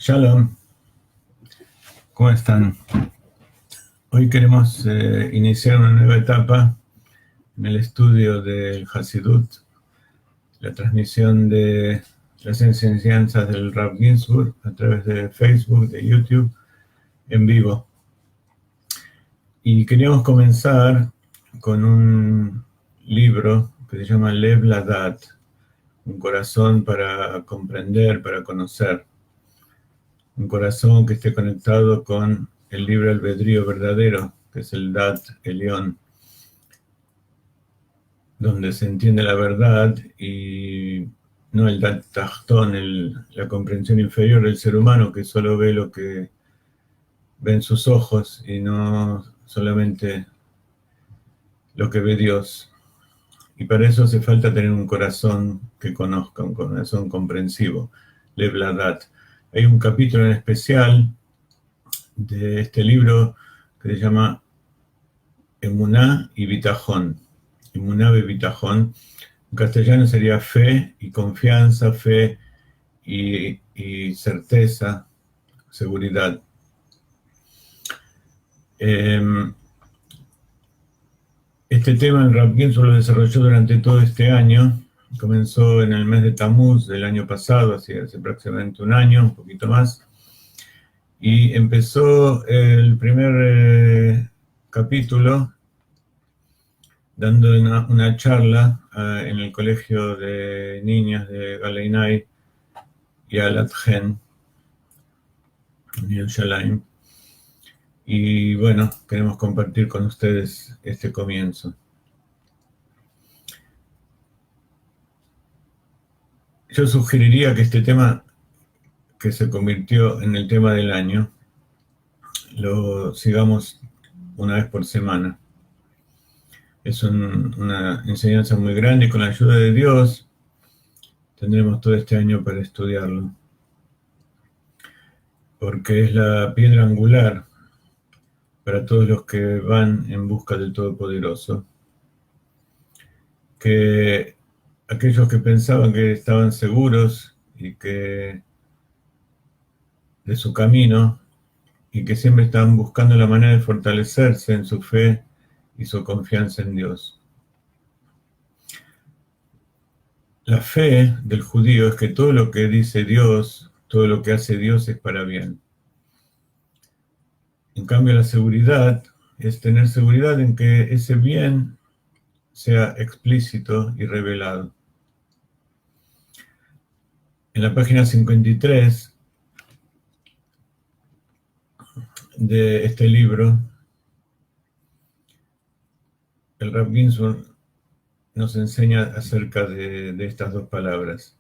Shalom, ¿cómo están? Hoy queremos iniciar una nueva etapa en el estudio del Hasidut, la transmisión de las enseñanzas del Rav Ginsburg a través de Facebook, de YouTube, en vivo. Y queríamos comenzar con un libro que se llama Lev Ladat, un corazón para comprender, para conocer. Un corazón que esté conectado con el libre albedrío verdadero, que es el Dat Elión, donde se entiende la verdad y no el Dat Tachtón, la comprensión inferior del ser humano, que solo ve lo que ven sus ojos y no solamente lo que ve Dios. Y para eso hace falta tener un corazón que conozca, un corazón comprensivo, Lev Ladat. Hay un capítulo en especial de este libro que se llama Emuná y Bitajón. Emuná y Bitajón. En castellano sería fe y confianza, fe y certeza, seguridad. Este tema el Rav Ginsburg lo desarrolló durante todo este año. Comenzó en el mes de Tammuz del año pasado, hace aproximadamente un año, un poquito más. Y empezó el primer capítulo dando una charla en el colegio de niñas de Galeinay y Alatgen, en Yerushalayim. Y bueno, queremos compartir con ustedes este comienzo. Yo sugeriría que este tema, que se convirtió en el tema del año, lo sigamos una vez por semana. Es una enseñanza muy grande y con la ayuda de Dios tendremos todo este año para estudiarlo. Porque es la piedra angular para todos los que van en busca del Todopoderoso. Que aquellos que pensaban que estaban seguros y que de su camino y que siempre estaban buscando la manera de fortalecerse en su fe y su confianza en Dios. La fe del judío es que todo lo que dice Dios, todo lo que hace Dios es para bien. En cambio, la seguridad es tener seguridad en que ese bien sea explícito y revelado. En la página 53 de este libro, el Rav Ginsburg nos enseña acerca de estas dos palabras,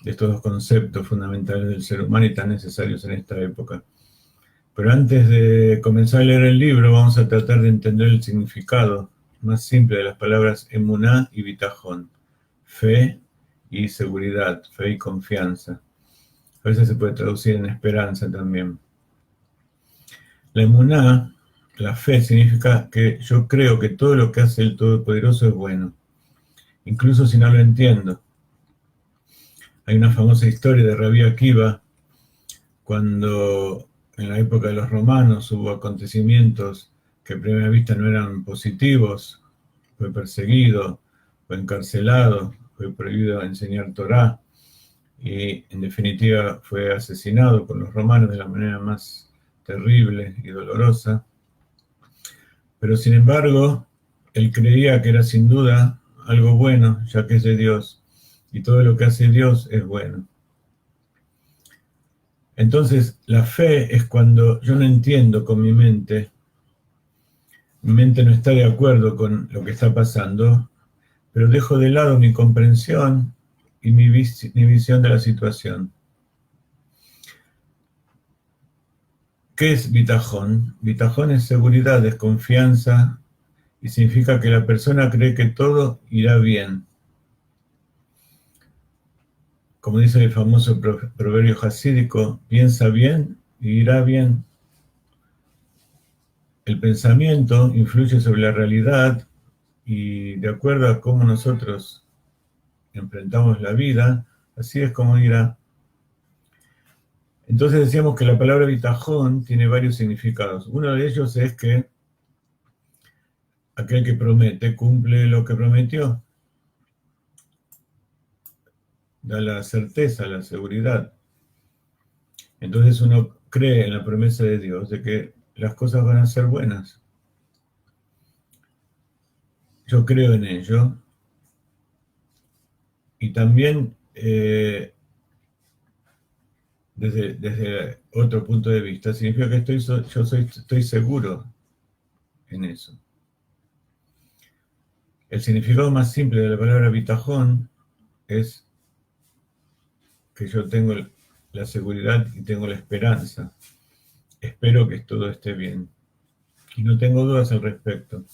de estos dos conceptos fundamentales del ser humano y tan necesarios en esta época. Pero antes de comenzar a leer el libro, vamos a tratar de entender el significado más simple de las palabras emuná y bitajón, fe y seguridad, fe y confianza. A veces se puede traducir en esperanza también. La emuná, la fe, significa que yo creo que todo lo que hace el Todopoderoso es bueno, incluso si no lo entiendo. Hay una famosa historia de Rabbi Akiva, cuando en la época de los romanos hubo acontecimientos que a primera vista no eran positivos, fue perseguido, fue encarcelado, fue prohibido enseñar Torá y en definitiva fue asesinado por los romanos de la manera más terrible y dolorosa. Pero sin embargo, él creía que era sin duda algo bueno, ya que es de Dios, y todo lo que hace Dios es bueno. Entonces, la fe es cuando yo no entiendo con mi mente no está de acuerdo con lo que está pasando, pero dejo de lado mi comprensión y mi visión de la situación. ¿Qué es bitajón? Bitajón es seguridad, es confianza, y significa que la persona cree que todo irá bien. Como dice el famoso proverbio hasídico, piensa bien y irá bien. El pensamiento influye sobre la realidad y de acuerdo a cómo nosotros enfrentamos la vida, así es como irá. Entonces decíamos que la palabra bitajón tiene varios significados. Uno de ellos es que aquel que promete cumple lo que prometió. Da la certeza, la seguridad. Entonces uno cree en la promesa de Dios de que las cosas van a ser buenas. Yo creo en ello. Y también desde otro punto de vista, significa que estoy seguro en eso. El significado más simple de la palabra bitajón es que yo tengo la seguridad y tengo la esperanza. Espero que todo esté bien. Y no tengo dudas al respecto.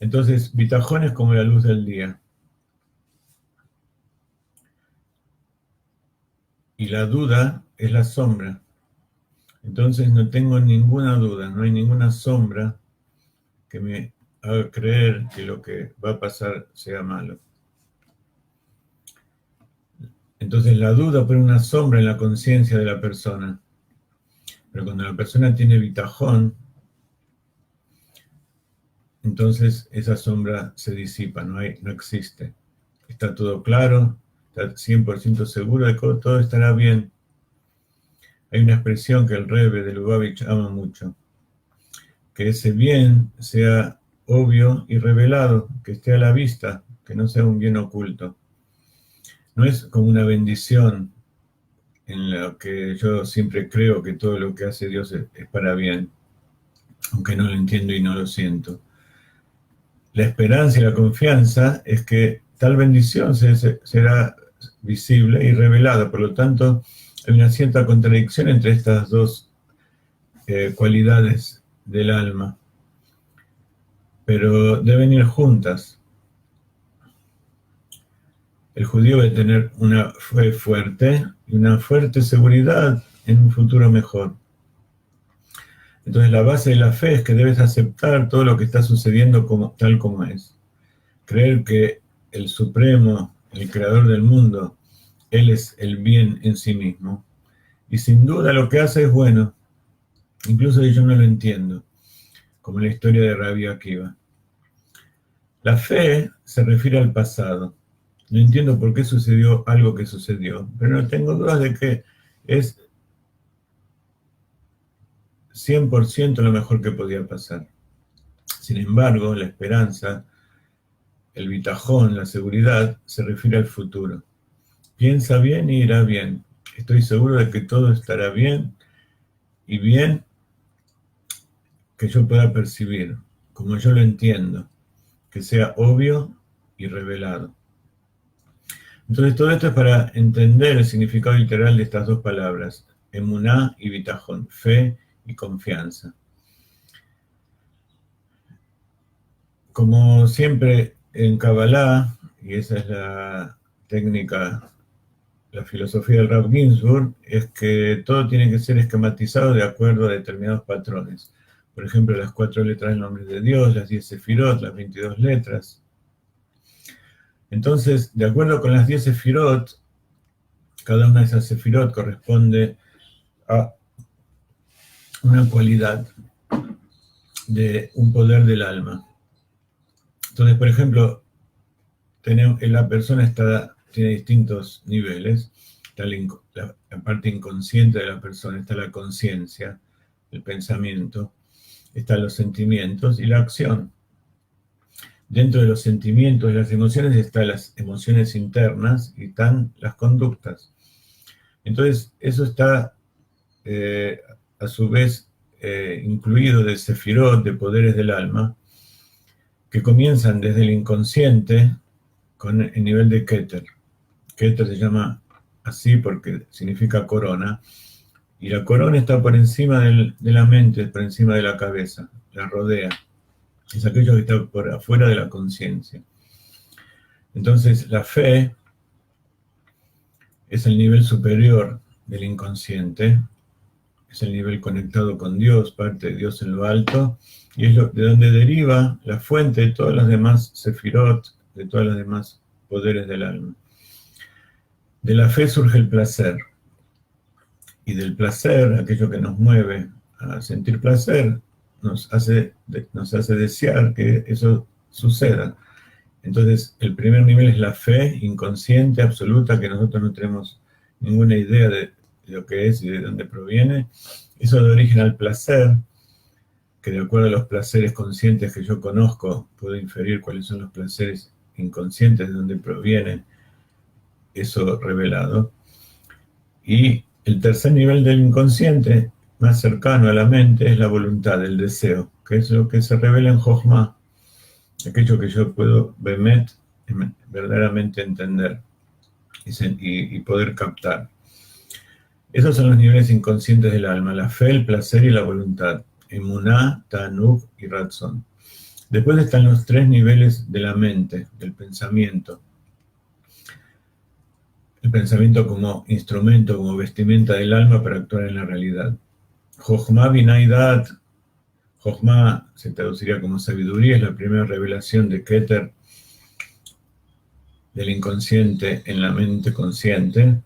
Entonces, bitajón es como la luz del día. Y la duda es la sombra. Entonces no tengo ninguna duda, no hay ninguna sombra que me haga creer que lo que va a pasar sea malo. Entonces la duda pone una sombra en la conciencia de la persona. Pero cuando la persona tiene bitajón, entonces esa sombra se disipa, no existe. Está todo claro, está 100% seguro de que todo estará bien. Hay una expresión que el Rebbe de Lubavitch ama mucho, que ese bien sea obvio y revelado, que esté a la vista, que no sea un bien oculto. No es como una bendición en la que yo siempre creo que todo lo que hace Dios es para bien, aunque no lo entiendo y no lo siento. La esperanza y la confianza es que tal bendición será visible y revelada, por lo tanto hay una cierta contradicción entre estas dos cualidades del alma, pero deben ir juntas. El judío debe tener una fe fuerte y una fuerte seguridad en un futuro mejor. Entonces la base de la fe es que debes aceptar todo lo que está sucediendo tal como es. Creer que el Supremo, el Creador del mundo, Él es el bien en sí mismo. Y sin duda lo que hace es bueno, incluso si yo no lo entiendo, como la historia de Rabbi Akiva. La fe se refiere al pasado. No entiendo por qué sucedió algo que sucedió, pero no tengo dudas de que es 100% lo mejor que podía pasar. Sin embargo, la esperanza, el bitajón, la seguridad, se refiere al futuro. Piensa bien y irá bien. Estoy seguro de que todo estará bien y bien que yo pueda percibir, como yo lo entiendo, que sea obvio y revelado. Entonces todo esto es para entender el significado literal de estas dos palabras, emuná y bitajón, fe y confianza. Como siempre en Kabbalah, y esa es la técnica, la filosofía del Rav Ginsburg, es que todo tiene que ser esquematizado de acuerdo a determinados patrones. Por ejemplo, las 4 letras del nombre de Dios, las 10 sefirot, las 22 letras. Entonces, de acuerdo con las 10 sefirot, cada una de esas sefirot corresponde a una cualidad de un poder del alma. Entonces, por ejemplo, la persona tiene distintos niveles. Está la parte inconsciente de la persona, está la conciencia, el pensamiento, están los sentimientos y la acción. Dentro de los sentimientos y las emociones están las emociones internas y están las conductas. Entonces, eso está a su vez incluido de sefirot, de poderes del alma, que comienzan desde el inconsciente con el nivel de Keter. Keter se llama así porque significa corona, y la corona está por encima de la mente, por encima de la cabeza, la rodea. Es aquello que está por afuera de la conciencia. Entonces, la fe es el nivel superior del inconsciente, es el nivel conectado con Dios, parte de Dios en lo alto, y es de donde deriva la fuente de todas las demás sefirot, de todas las demás poderes del alma. De la fe surge el placer. y del placer, aquello que nos mueve a sentir placer, nos hace desear que eso suceda. Entonces, el primer nivel es la fe inconsciente, absoluta, que nosotros no tenemos ninguna idea de lo que es y de dónde proviene. Eso da origen al placer, que de acuerdo a los placeres conscientes que yo conozco, puedo inferir cuáles son los placeres inconscientes, de dónde proviene eso revelado. Y el tercer nivel del inconsciente, más cercano a la mente, es la voluntad, el deseo, que es lo que se revela en Jochma, aquello que yo puedo verdaderamente entender y poder captar. Esos son los niveles inconscientes del alma, la fe, el placer y la voluntad, emuná, tanug y ratzon. Después están los tres niveles de la mente, del pensamiento. El pensamiento como instrumento, como vestimenta del alma para actuar en la realidad. Jochma Binaidat, Jochma se traduciría como sabiduría, es la primera revelación de Keter, del inconsciente en la mente consciente.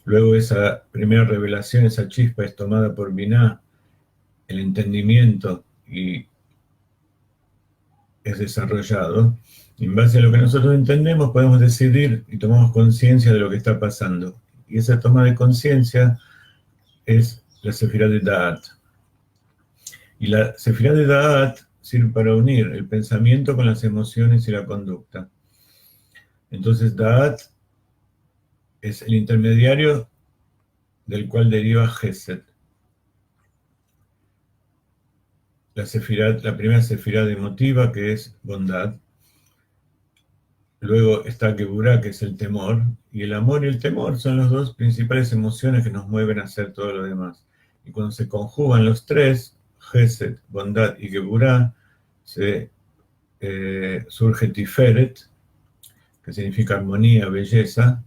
Luego esa primera revelación, esa chispa es tomada por Binah, el entendimiento, y es desarrollado. Y en base a lo que nosotros entendemos podemos decidir y tomamos conciencia de lo que está pasando. Y esa toma de conciencia es la Sefirá de Da'at. Y la Sefirá de Da'at sirve para unir el pensamiento con las emociones y la conducta. Entonces Da'at es el intermediario del cual deriva Gesed. La primera sefirá emotiva, que es bondad. Luego está Geburá, que es el temor. Y el amor y el temor son las dos principales emociones que nos mueven a hacer todo lo demás. Y cuando se conjugan los tres, Gesed, bondad y Geburá, surge Tiferet, que significa armonía, belleza,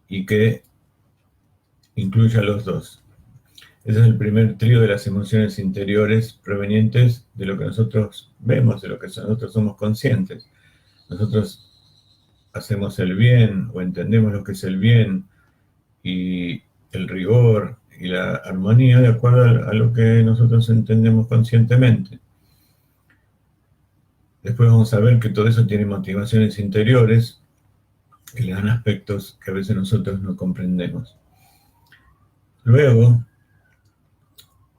y que incluye a los dos. Ese es el primer trío de las emociones interiores provenientes de lo que nosotros vemos, de lo que nosotros somos conscientes. Nosotros hacemos el bien o entendemos lo que es el bien y el rigor y la armonía de acuerdo a lo que nosotros entendemos conscientemente. Después vamos a ver que todo eso tiene motivaciones interiores que le dan aspectos que a veces nosotros no comprendemos. Luego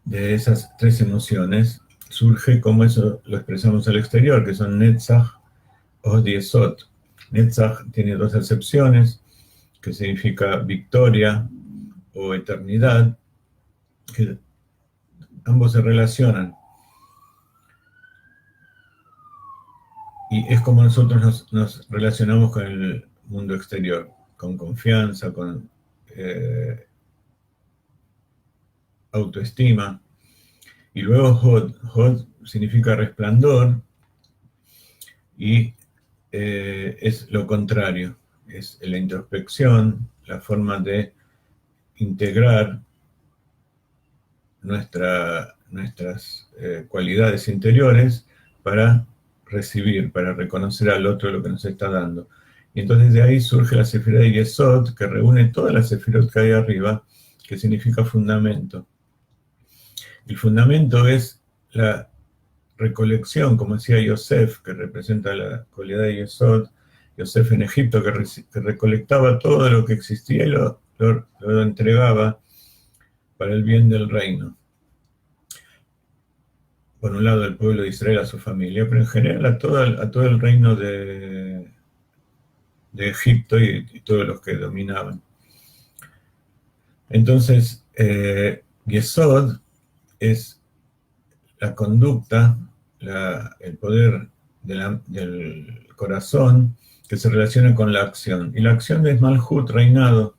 de esas tres emociones surge como eso lo expresamos al exterior, que son Netzach o Yesod. Netzach tiene dos acepciones, que significa victoria o eternidad, que ambos se relacionan. Y es como nosotros nos relacionamos con el mundo exterior, con confianza, con autoestima. Y luego Hod significa resplandor y es lo contrario, es la introspección, la forma de integrar nuestras cualidades interiores para recibir, para reconocer al otro lo que nos está dando. Y entonces de ahí surge la Sefirá de Yesod, que reúne todas las Sefirot que hay arriba, que significa fundamento. El fundamento es la recolección, como decía Yosef, que representa la cualidad de Yesod, Yosef en Egipto, que recolectaba todo lo que existía y lo entregaba para el bien del reino. Por un lado, el pueblo de Israel a su familia, pero en general a todo el reino de Egipto y todos los que dominaban. Entonces, Yesod es la conducta, el poder del corazón que se relaciona con la acción. Y la acción es Malhut, reinado.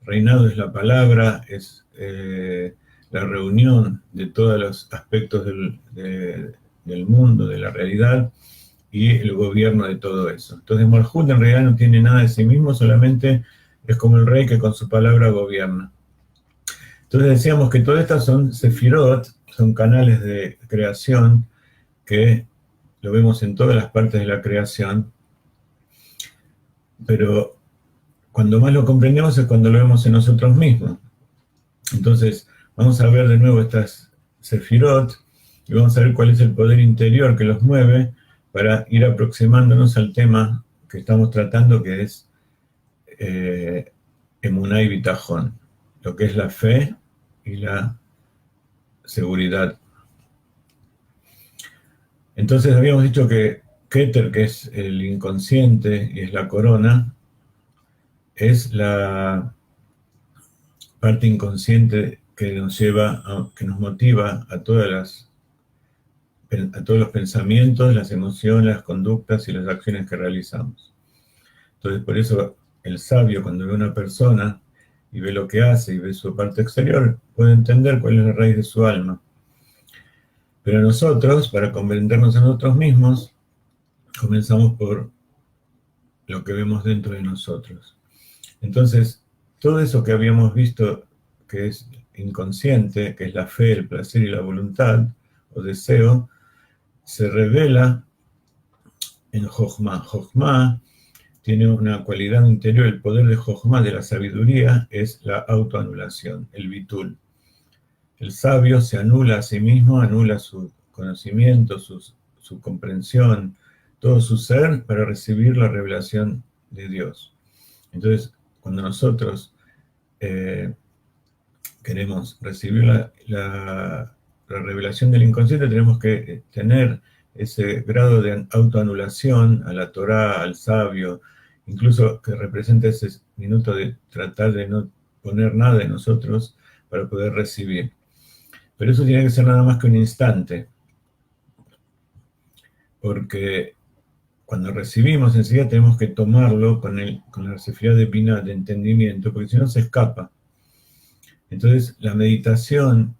Reinado es la palabra, es la reunión de todos los aspectos del mundo, de la realidad, y el gobierno de todo eso. Entonces Malhut en realidad no tiene nada de sí mismo, solamente es como el rey que con su palabra gobierna. Entonces decíamos que todas estas son sefirot, son canales de creación que lo vemos en todas las partes de la creación, pero cuando más lo comprendemos es cuando lo vemos en nosotros mismos. Entonces, vamos a ver de nuevo estas sefirot y vamos a ver cuál es el poder interior que los mueve para ir aproximándonos al tema que estamos tratando, que es Emuná y Bitajón, lo que es la fe y la seguridad. Entonces habíamos dicho que Keter, que es el inconsciente y es la corona, es la parte inconsciente que nos lleva, que nos motiva a todos los pensamientos, las emociones, las conductas y las acciones que realizamos. Entonces, por eso el sabio, cuando ve a una persona y ve lo que hace y ve su parte exterior, puede entender cuál es la raíz de su alma. Pero nosotros, para comprendernos a nosotros mismos, comenzamos por lo que vemos dentro de nosotros. Entonces, todo eso que habíamos visto que es inconsciente, que es la fe, el placer y la voluntad o deseo, se revela en Jochma. Jochma tiene una cualidad interior, el poder de Jochma, de la sabiduría, es la autoanulación, el bitul. El sabio se anula a sí mismo, anula su conocimiento, su comprensión, todo su ser para recibir la revelación de Dios. Entonces, cuando nosotros queremos recibir la revelación del inconsciente, tenemos que tener ese grado de autoanulación a la Torá, al sabio, incluso que representa ese minuto de tratar de no poner nada de nosotros para poder recibir. Pero eso tiene que ser nada más que un instante, porque cuando recibimos enseguida tenemos que tomarlo con la sefirá de Binah, de entendimiento, porque si no se escapa. Entonces la meditación,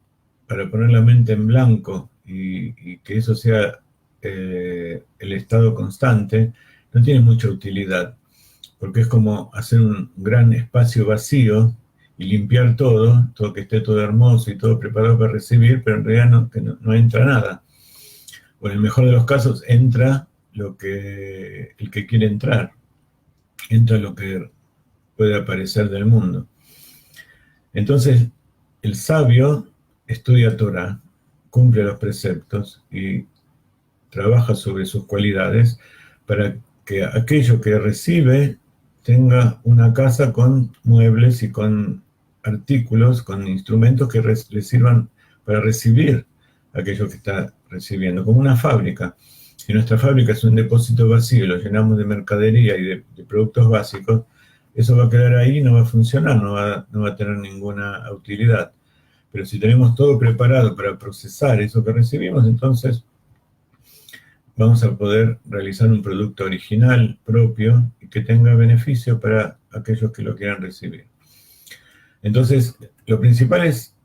para poner la mente en blanco y que eso sea el estado constante, no tiene mucha utilidad, porque es como hacer un gran espacio vacío y limpiar todo que esté todo hermoso y todo preparado para recibir, pero en realidad no entra nada. O en el mejor de los casos entra el que quiere entrar, entra lo que puede aparecer del mundo. Entonces, el sabio estudia Torah, cumple los preceptos y trabaja sobre sus cualidades para que aquello que recibe tenga una casa con muebles y con artículos, con instrumentos que le sirvan para recibir aquello que está recibiendo, como una fábrica. Si nuestra fábrica es un depósito vacío, lo llenamos de mercadería y de productos básicos, eso va a quedar ahí y no va a funcionar, no va a tener ninguna utilidad. Pero si tenemos todo preparado para procesar eso que recibimos, entonces vamos a poder realizar un producto original, propio, y que tenga beneficio para aquellos que lo quieran recibir. Entonces, lo principal es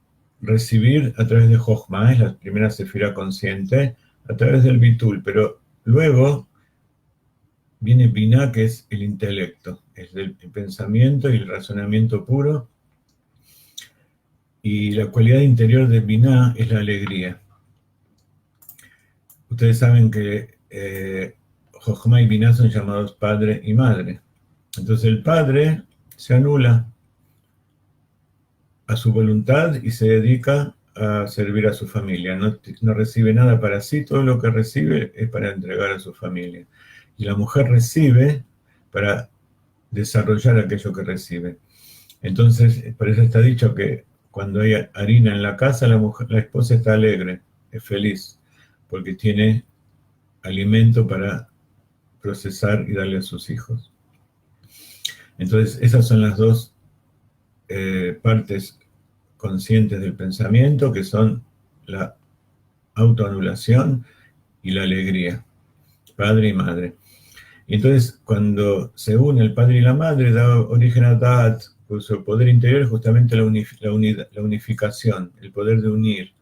recibir a través de Jochma, es la primera sefirá consciente, a través del bitul, pero luego viene Binah, que es el intelecto, es el pensamiento y el razonamiento puro, y la cualidad interior de Binah es la alegría. Ustedes saben que Jochma y Binah son llamados padre y madre. Entonces el padre se anula a su voluntad y se dedica a servir a su familia. No recibe nada para sí, todo lo que recibe es para entregar a su familia. Y la mujer recibe para desarrollar aquello que recibe. Entonces, por eso está dicho que cuando hay harina en la casa, la esposa está alegre, es feliz, porque tiene alimento para procesar y darle a sus hijos. Entonces, esas son las dos partes conscientes del pensamiento, que son la autoanulación y la alegría, padre y madre. Y entonces, cuando se une el padre y la madre, da origen a Da'at, pues su poder interior es justamente la unificación, el poder de unir.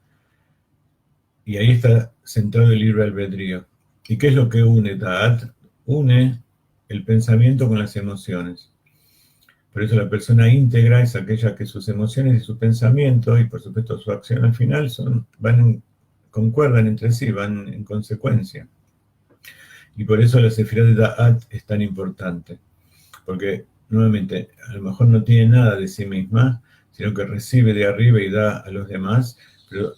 Y ahí está centrado el libre albedrío. ¿Y qué es lo que une Da'at? Une el pensamiento con las emociones. Por eso la persona íntegra es aquella que sus emociones y su pensamiento, y por supuesto su acción al final, concuerdan entre sí, van en consecuencia. Y por eso la sefirá de Da'at es tan importante. Porque nuevamente, a lo mejor no tiene nada de sí misma, sino que recibe de arriba y da a los demás, pero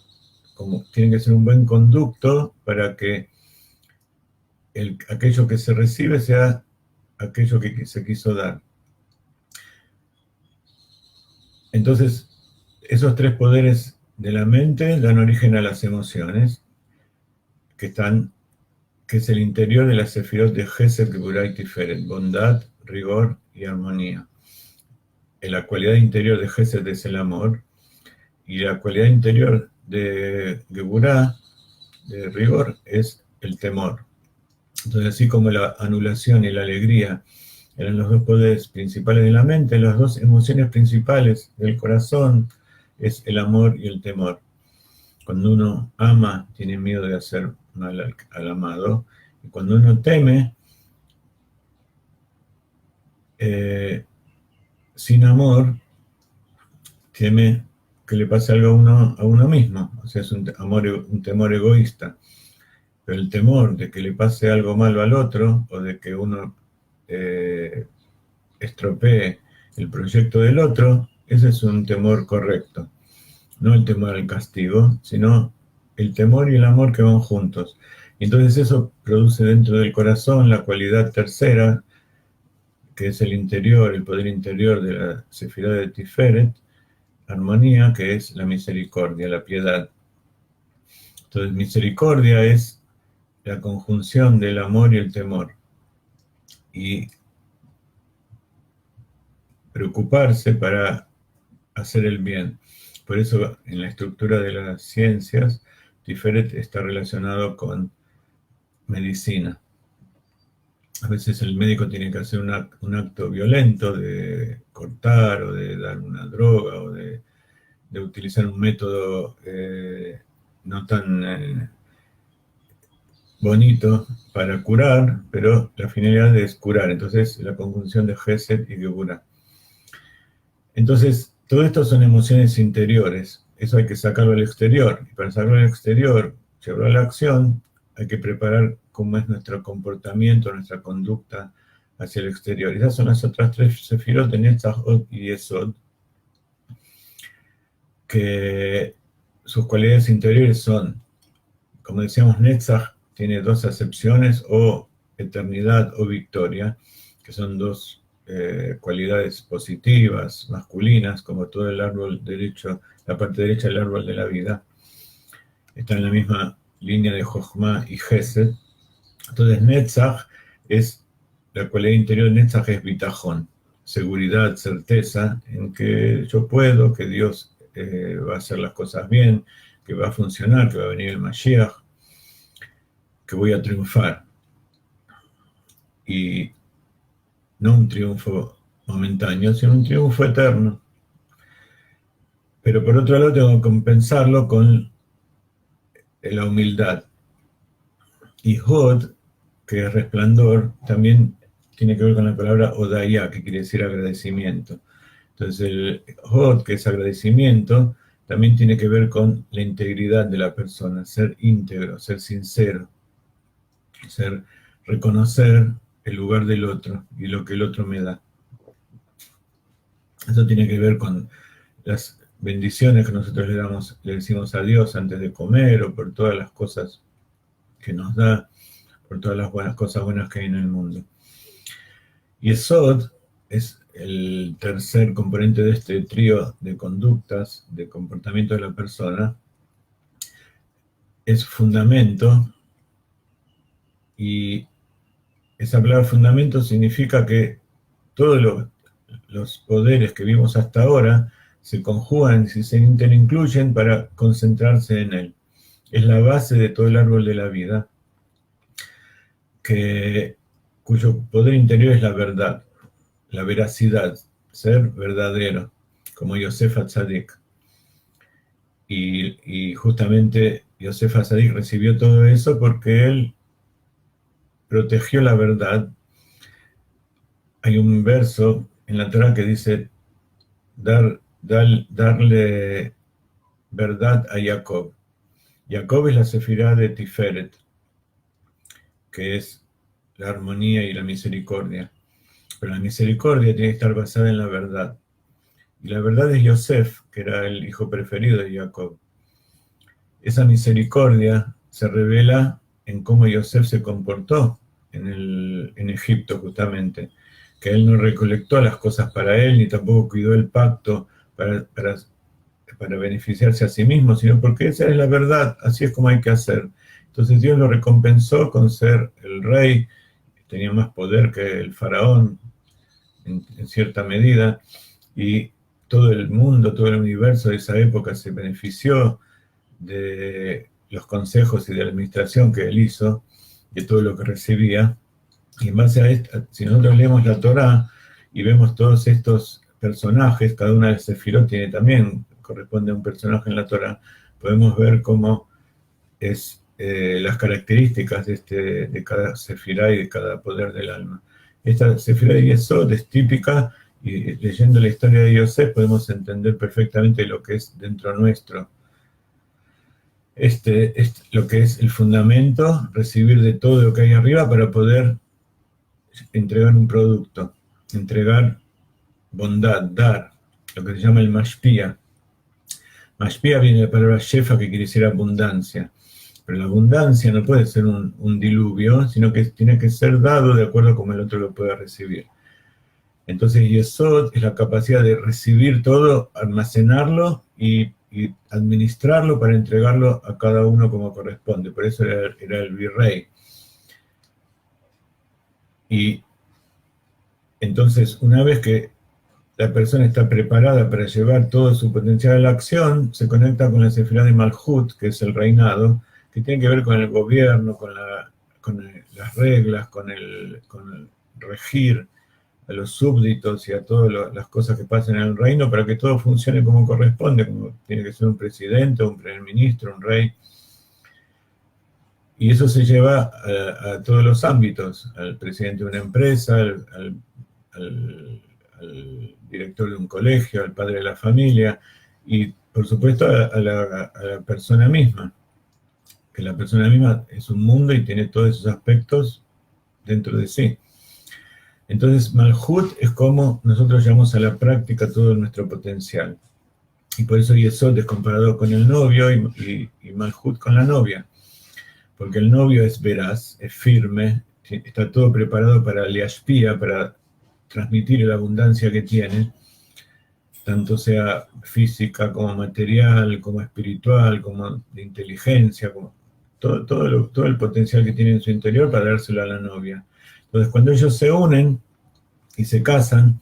como tiene que ser un buen conducto para que aquello que se recibe sea aquello que se quiso dar. Entonces, esos tres poderes de la mente dan origen a las emociones, que es el interior de las sefirot de Gesed, Geburah y Tiferet, bondad, rigor y armonía. La cualidad interior de Gesed es el amor, y la cualidad interior de Geburah, de rigor, es el temor. Entonces, así como la anulación y la alegría eran los dos poderes principales de la mente, las dos emociones principales del corazón es el amor y el temor. Cuando uno ama, tiene miedo de hacer mal al amado, y cuando uno teme, sin amor, teme que le pase algo a uno mismo, o sea, es un temor egoísta. Pero el temor de que le pase algo malo al otro, o de que uno estropee el proyecto del otro, ese es un temor correcto. No el temor al castigo, sino el temor y el amor que van juntos. Y entonces eso produce dentro del corazón la cualidad tercera, que es el interior, el poder interior de la sefirá de Tiferet, armonía, que es la misericordia, la piedad. Entonces, misericordia es la conjunción del amor y el temor. Y preocuparse para hacer el bien. Por eso, en la estructura de las ciencias, Tiferet está relacionado con medicina. A veces el médico tiene que hacer un acto violento de cortar o de dar una droga o de utilizar un método no tan bonito para curar, pero la finalidad es curar. Entonces, la conjunción de Gesed y Geburah. Entonces, todo esto son emociones interiores. Eso hay que sacarlo al exterior. Y para sacarlo al exterior, llevarlo a la acción, hay que preparar cómo es nuestro comportamiento, nuestra conducta hacia el exterior. Y esas son las otras tres sefirot de Netzach, Od y Yesod, que sus cualidades interiores son, como decíamos, Netzach tiene dos acepciones, o eternidad o victoria, que son dos cualidades positivas, masculinas, como todo el árbol derecho, la parte derecha del árbol de la vida. Está en la misma línea de Jochma y Gesed. Entonces, Netzach es, la cualidad interior de Netzach es bitajón, seguridad, certeza en que yo puedo, que Dios va a hacer las cosas bien, que va a funcionar, que va a venir el Mashiach, que voy a triunfar. Y no un triunfo momentáneo, sino un triunfo eterno. Pero por otro lado tengo que compensarlo con la humildad. Y Hod, que es resplandor, también tiene que ver con la palabra Odaya, que quiere decir agradecimiento. Entonces el Hod, que es agradecimiento, también tiene que ver con la integridad de la persona, ser íntegro, ser sincero, reconocer el lugar del otro y lo que el otro me da. Eso tiene que ver con las bendiciones que nosotros le decimos a Dios antes de comer, o por todas las cosas que nos da, por todas las cosas buenas que hay en el mundo. Y Yesod es el tercer componente de este trío de conductas, de comportamiento de la persona. Es fundamento, y esa palabra fundamento significa que todos los poderes que vimos hasta ahora se conjugan y se interincluyen para concentrarse en él. Es la base de todo el árbol de la vida, cuyo poder interior es la verdad, la veracidad, ser verdadero, como Yosef Atzadik. Y justamente Yosef Atzadik recibió todo eso porque él protegió la verdad. Hay un verso en la Torah que dice darle verdad a Jacob. Jacob es la sefirá de Tiferet, que es la armonía y la misericordia. pero la misericordia tiene que estar basada en la verdad. Y la verdad es Yosef, que era el hijo preferido de Jacob. Esa misericordia se revela en cómo Yosef se comportó en Egipto, justamente, que él no recolectó las cosas para él, ni tampoco cuidó el pacto para beneficiarse a sí mismo, sino porque esa es la verdad, así es como hay que hacer. Entonces Dios lo recompensó con ser el rey, tenía más poder que el faraón en cierta medida, y todo el mundo, todo el universo de esa época se benefició de los consejos y de la administración que él hizo, de todo lo que recibía. Y en base a esto, si nosotros leemos la Torá y vemos todos estos personajes, cada una de las sefirot tiene también, corresponde a un personaje en la Torá, podemos ver cómo es las características de cada sefirá y de cada poder del alma. Esta sefirá de Yesod es típica, y leyendo la historia de Yosef podemos entender perfectamente lo que es dentro nuestro. Lo que es el fundamento, recibir de todo lo que hay arriba para poder entregar un producto, entregar bondad, dar, lo que se llama el mashpia. Mashpia viene de la palabra shefa, que quiere decir abundancia, pero la abundancia no puede ser un diluvio, sino que tiene que ser dado de acuerdo a como el otro lo pueda recibir. Entonces Yesod es la capacidad de recibir todo, almacenarlo y administrarlo para entregarlo a cada uno como corresponde. Por eso era el virrey. Y entonces, una vez que la persona está preparada para llevar todo su potencial a la acción, se conecta con la sefirá de Malhut, que es el reinado, que tiene que ver con el gobierno, con las reglas, con el regir a los súbditos y a todas las cosas que pasan en el reino para que todo funcione como corresponde, como tiene que ser un presidente, un primer ministro, un rey. Y eso se lleva a todos los ámbitos, al presidente de una empresa, al director de un colegio, al padre de la familia y, por supuesto, a la persona misma, que la persona misma es un mundo y tiene todos esos aspectos dentro de sí. Entonces, Malhut es como nosotros llevamos a la práctica todo nuestro potencial. Y por eso Yesod es comparado con el novio y Malhut con la novia. Porque el novio es veraz, es firme, está todo preparado para liashpia, para transmitir la abundancia que tiene, tanto sea física como material, como espiritual, como de inteligencia, como todo el potencial que tiene en su interior para dárselo a la novia. Entonces, cuando ellos se unen y se casan,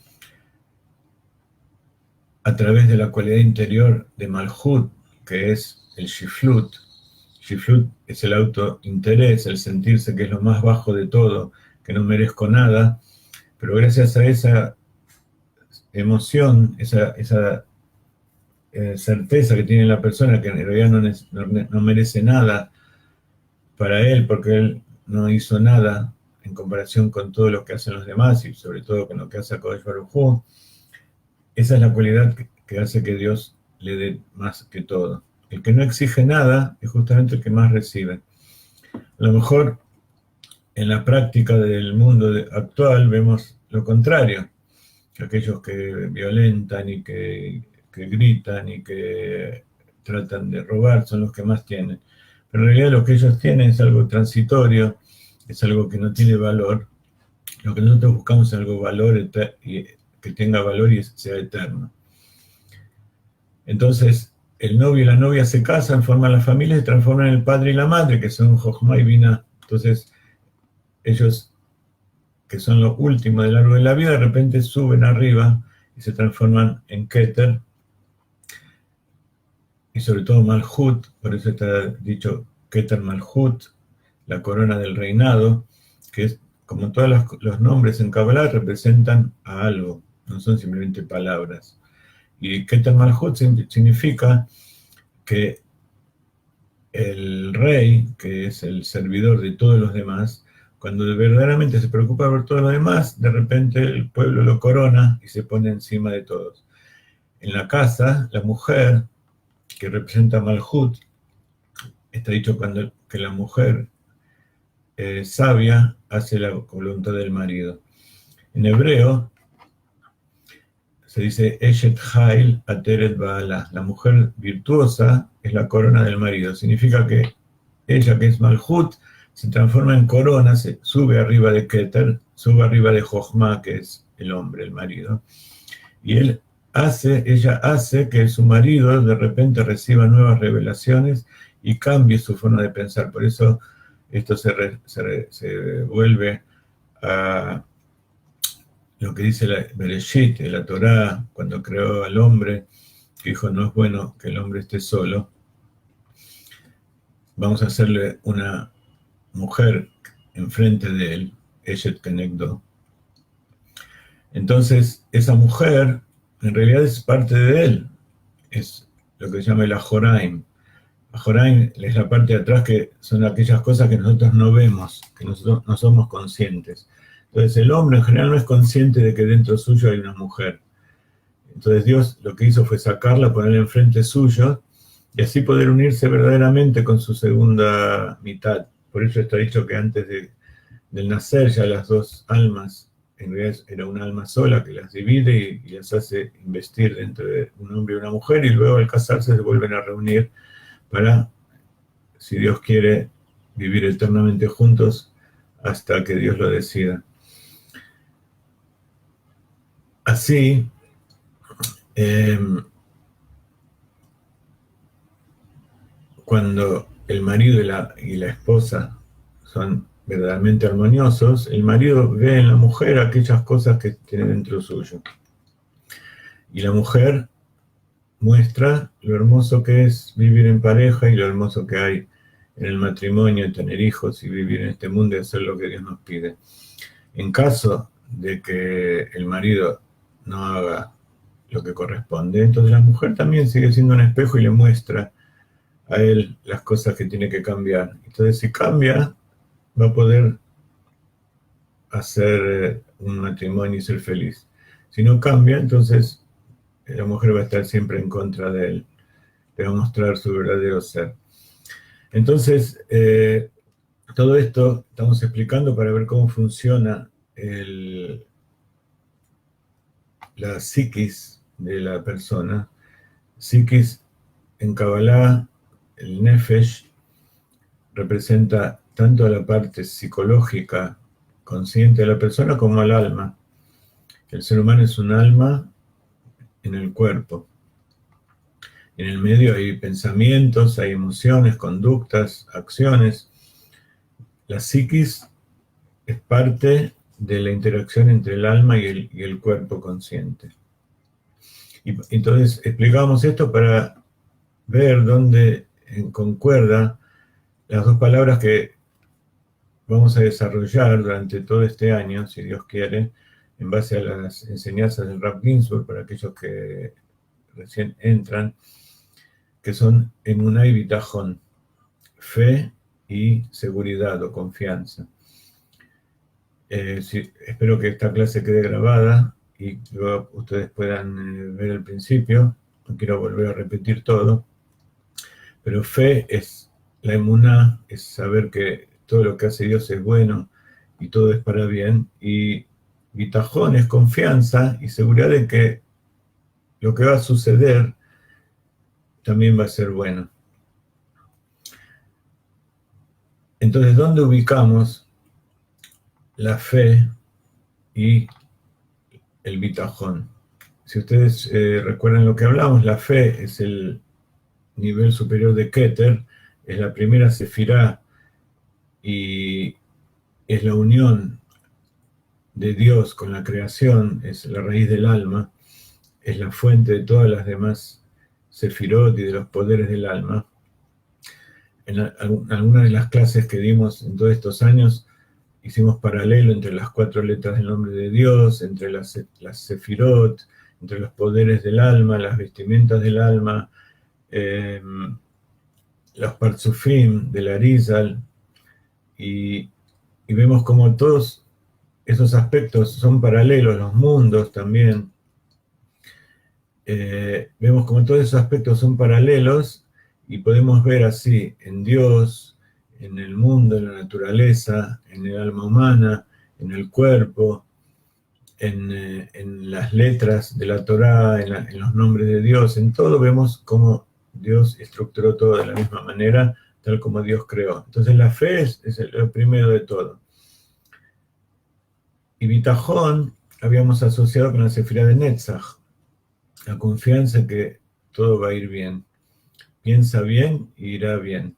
a través de la cualidad interior de Malhut, que es el Shiflut. Shiflut es el autointerés, el sentirse que es lo más bajo de todo, que no merezco nada, pero gracias a esa emoción, esa certeza que tiene la persona que en realidad no merece nada para él, porque él no hizo nada en comparación con todo lo que hacen los demás y sobre todo con lo que hace Kodesh Baruj Hu. Esa es la cualidad que hace que Dios le dé más que todo. El que no exige nada es justamente el que más recibe. A lo mejor en la práctica del mundo actual vemos lo contrario. Aquellos que violentan y que gritan y que tratan de robar son los que más tienen. Pero en realidad lo que ellos tienen es algo transitorio, es algo que no tiene valor. Lo que nosotros buscamos es algo que tenga valor y sea eterno. Entonces, el novio y la novia se casan, forman la familia y se transforman en el padre y la madre, que son Jochma y Binah. Entonces, ellos, que son lo último del árbol de la vida, de repente suben arriba y se transforman en Keter, y sobre todo Malhut, por eso está dicho Keter Malhut, la corona del reinado, que es, como todos los nombres en Kabbalah, representan a algo, no son simplemente palabras. Y Keter Malhut significa que el rey, que es el servidor de todos los demás, cuando verdaderamente se preocupa por todo lo demás, de repente el pueblo lo corona y se pone encima de todos. En la casa, la mujer, que representa Malhut, está dicho que la mujer sabia hace la voluntad del marido. En hebreo se dice Eshet Hail Ateret Baala. La mujer virtuosa es la corona del marido. Significa que ella, que es Malhut, se transforma en corona, se sube arriba de Keter, sube arriba de Jochma, que es el hombre, el marido. Y ella hace que su marido de repente reciba nuevas revelaciones y cambie su forma de pensar. Por eso esto se vuelve a lo que dice la Bereshit, la Torá, cuando creó al hombre, que dijo, no es bueno que el hombre esté solo, vamos a hacerle una mujer enfrente de él, Eshet Kenegdo. Entonces, esa mujer en realidad es parte de él, es lo que se llama el Ajoraim. Ajoraim es la parte de atrás, que son aquellas cosas que nosotros no vemos, que nosotros no somos conscientes. Entonces, el hombre en general no es consciente de que dentro suyo hay una mujer. Entonces, Dios lo que hizo fue sacarla, ponerla enfrente suyo, y así poder unirse verdaderamente con su segunda mitad. Por eso está dicho que antes del nacer ya las dos almas, en realidad era una alma sola que las divide y las hace investir dentro de un hombre y una mujer, y luego al casarse se vuelven a reunir para, si Dios quiere, vivir eternamente juntos hasta que Dios lo decida. Así, cuando el marido y la esposa son verdaderamente armoniosos, el marido ve en la mujer aquellas cosas que tiene dentro suyo. Y la mujer muestra lo hermoso que es vivir en pareja y lo hermoso que hay en el matrimonio, tener hijos y vivir en este mundo y hacer lo que Dios nos pide. En caso de que el marido no haga lo que corresponde, entonces la mujer también sigue siendo un espejo y le muestra a él las cosas que tiene que cambiar. Entonces, si cambia, va a poder hacer un matrimonio y ser feliz. Si no cambia, entonces la mujer va a estar siempre en contra de él, le va a mostrar su verdadero ser. Entonces, todo esto estamos explicando para ver cómo funciona la psiquis de la persona. Psiquis en Kabbalah, el Nefesh, representa tanto a la parte psicológica consciente de la persona como al alma. El ser humano es un alma en el cuerpo. En el medio hay pensamientos, hay emociones, conductas, acciones. La psiquis es parte de la interacción entre el alma y el cuerpo consciente. Y entonces explicamos esto para ver dónde concuerda las dos palabras que vamos a desarrollar durante todo este año, si Dios quiere, en base a las enseñanzas del Rav Ginsburg, para aquellos que recién entran, que son emuná y bitajón, fe y seguridad o confianza. Espero que esta clase quede grabada y luego ustedes puedan ver el principio. No quiero volver a repetir todo, pero fe es la emuná, es saber que todo lo que hace Dios es bueno y todo es para bien, y bitajón es confianza y seguridad de que lo que va a suceder también va a ser bueno. Entonces, ¿dónde ubicamos la fe y el bitajón? Si ustedes recuerdan lo que hablamos, la fe es el nivel superior de Keter, es la primera sefirá y es la unión de Dios con la creación, es la raíz del alma, es la fuente de todas las demás sefirot y de los poderes del alma. En algunas de las clases que dimos en todos estos años, hicimos paralelo entre las 4 letras del nombre de Dios, entre las sefirot, entre los poderes del alma, las vestimentas del alma, los parzufim del Arizal, y vemos como todos esos aspectos son paralelos, los mundos también. Vemos como todos esos aspectos son paralelos y podemos ver así en Dios, en el mundo, en la naturaleza, en el alma humana, en el cuerpo, en las letras de la Torá, en los nombres de Dios, en todo vemos cómo Dios estructuró todo de la misma manera, tal como Dios creó. Entonces la fe es lo primero de todo. Y Bitajón habíamos asociado con la Sefirá de Netzach, la confianza en que todo va a ir bien. Piensa bien y irá bien.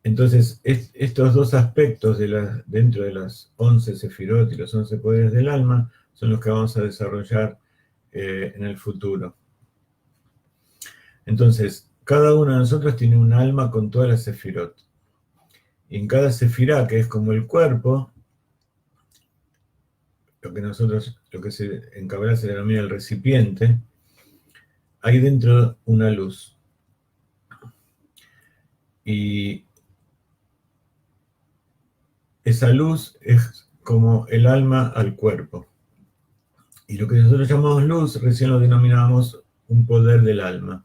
Entonces, estos dos aspectos dentro de las 11 sefirot y los 11 poderes del alma son los que vamos a desarrollar en el futuro. Entonces, cada uno de nosotros tiene un alma con todas las sefirot. Y en cada sefirá, que es como el cuerpo, lo que en Kabbalah se denomina el recipiente, hay dentro una luz. Y esa luz es como el alma al cuerpo. Y lo que nosotros llamamos luz, recién lo denominábamos un poder del alma.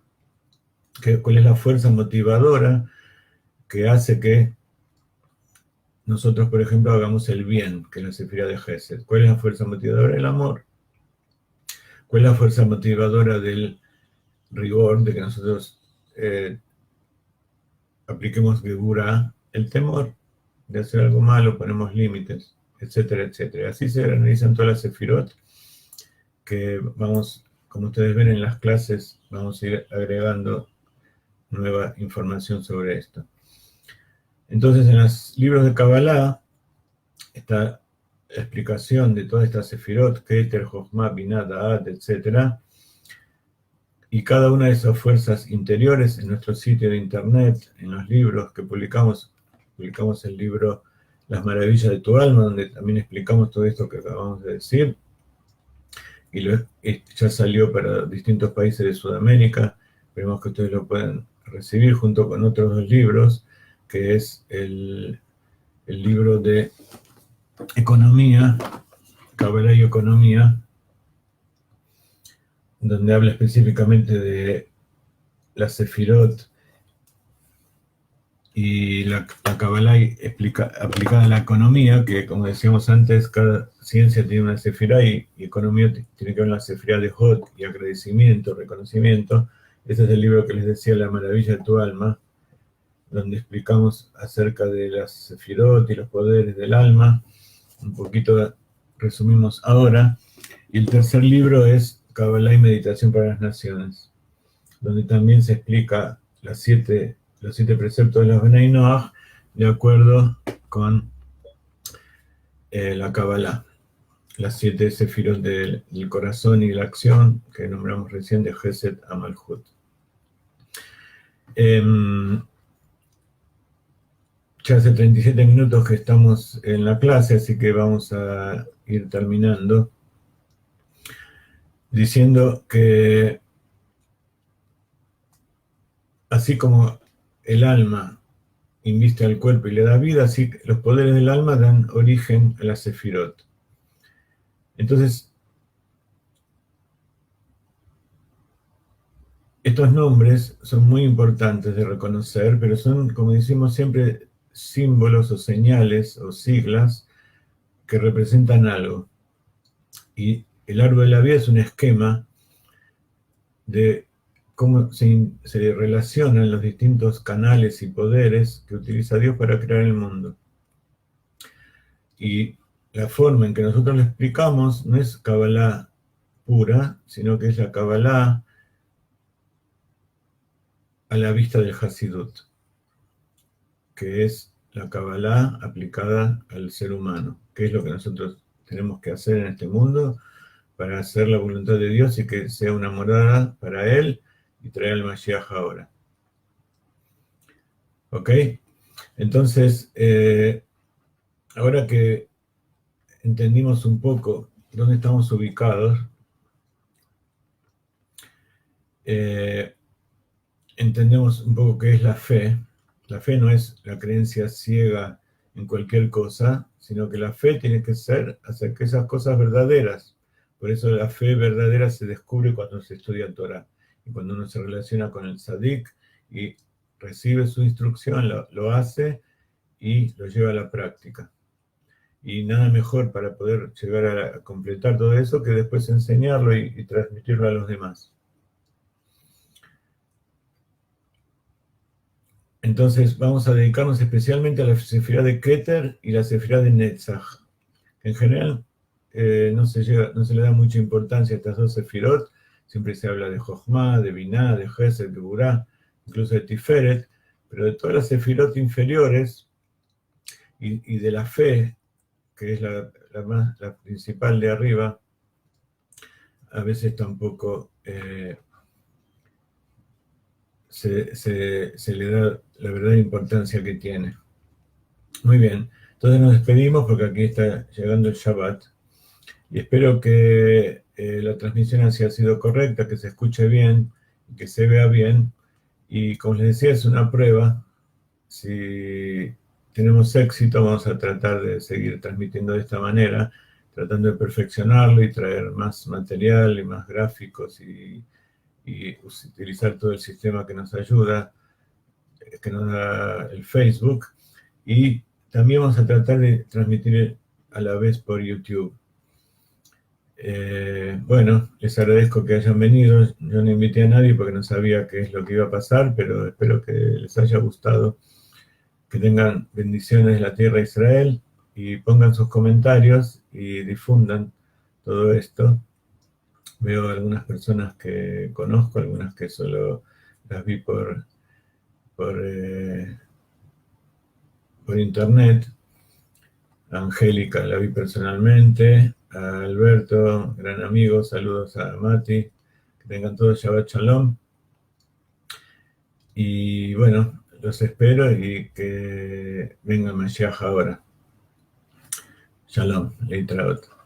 ¿Cuál es la fuerza motivadora que hace que nosotros, por ejemplo, hagamos el bien, que es la sefirá de Gesed? ¿Cuál es la fuerza motivadora? El amor. ¿Cuál es la fuerza motivadora del rigor, de que nosotros apliquemos Geburah? El temor de hacer algo malo, ponemos límites, etcétera, etcétera. Así se analizan todas las sefirot, que vamos, como ustedes ven en las clases, vamos a ir agregando nueva información sobre esto. Entonces, en los libros de Kabbalah está la explicación de todas estas sefirot, Keter, Jochma, Binah, Da'at, etc. Y cada una de esas fuerzas interiores en nuestro sitio de internet, en los libros que publicamos el libro Las Maravillas de tu Alma, donde también explicamos todo esto que acabamos de decir, y ya salió para distintos países de Sudamérica. Esperemos que ustedes lo puedan recibir junto con otros dos libros, que es el libro de Economía, Kabbalah y Economía, donde habla específicamente de la Sefirot y la Kabbalah aplicada a la economía, que como decíamos antes, cada ciencia tiene una Sefirá y economía tiene que ver la Sefirá de Hod y agradecimiento, reconocimiento. Ese es el libro que les decía, La Maravilla de tu Alma, donde explicamos acerca de las Sefirot y los poderes del alma. Un poquito resumimos ahora. Y el tercer libro es Kabbalah y Meditación para las Naciones, donde también se explica los siete preceptos de los Benei Noach de acuerdo con la Kabbalah. Las 7 sefirot del corazón y la acción que nombramos recién de Gesed a Malhut. Ya hace 37 minutos que estamos en la clase, así que vamos a ir terminando diciendo que así como el alma inviste al cuerpo y le da vida, así que los poderes del alma dan origen a la sefirot. Entonces, estos nombres son muy importantes de reconocer, pero son, como decimos siempre, símbolos o señales o siglas que representan algo. Y el árbol de la vida es un esquema de cómo se relacionan los distintos canales y poderes que utiliza Dios para crear el mundo. Y la forma en que nosotros lo explicamos no es Kabbalah pura, sino que es la Kabbalah a la vista del Hasidut, que es la Kabbalah aplicada al ser humano, que es lo que nosotros tenemos que hacer en este mundo para hacer la voluntad de Dios y que sea una morada para Él y traer al Mashiach ahora. ¿Ok? Entonces, ahora que entendimos un poco dónde estamos ubicados, entendemos un poco qué es la fe. La fe no es la creencia ciega en cualquier cosa, sino que la fe tiene que ser hacer que esas cosas verdaderas. Por eso la fe verdadera se descubre cuando se estudia Torah y cuando uno se relaciona con el Tzadik y recibe su instrucción, lo hace y lo lleva a la práctica. Y nada mejor para poder llegar a completar todo eso que después enseñarlo y transmitirlo a los demás. Entonces vamos a dedicarnos especialmente a la sefirá de Keter y la sefirá de Netzach. En general no se le da mucha importancia a estas dos sefirot. Siempre se habla de Jochma, de Binah, de Gesed, de Burá, incluso de Tiferet, pero de todas las sefirot inferiores y de la fe, que es la principal de arriba, a veces tampoco se le da la verdadera importancia que tiene. Muy bien, entonces nos despedimos porque aquí está llegando el Shabbat y espero que la transmisión haya sido correcta, que se escuche bien, que se vea bien y como les decía es una prueba. Si tenemos éxito vamos a tratar de seguir transmitiendo de esta manera, tratando de perfeccionarlo y traer más material y más gráficos y utilizar todo el sistema que nos ayuda, que nos da el Facebook, y también vamos a tratar de transmitir a la vez por YouTube. Bueno, les agradezco que hayan venido. Yo no invité a nadie porque no sabía qué es lo que iba a pasar, pero espero que les haya gustado, que tengan bendiciones de la tierra de Israel y pongan sus comentarios y difundan todo esto. Veo algunas personas que conozco, algunas que solo las vi por internet. A Angélica la vi personalmente, a Alberto, gran amigo, saludos a Mati, que tengan todos Shabbat Shalom. Y bueno, los espero y que venga Mashiach ahora. Shalom, Leitraot.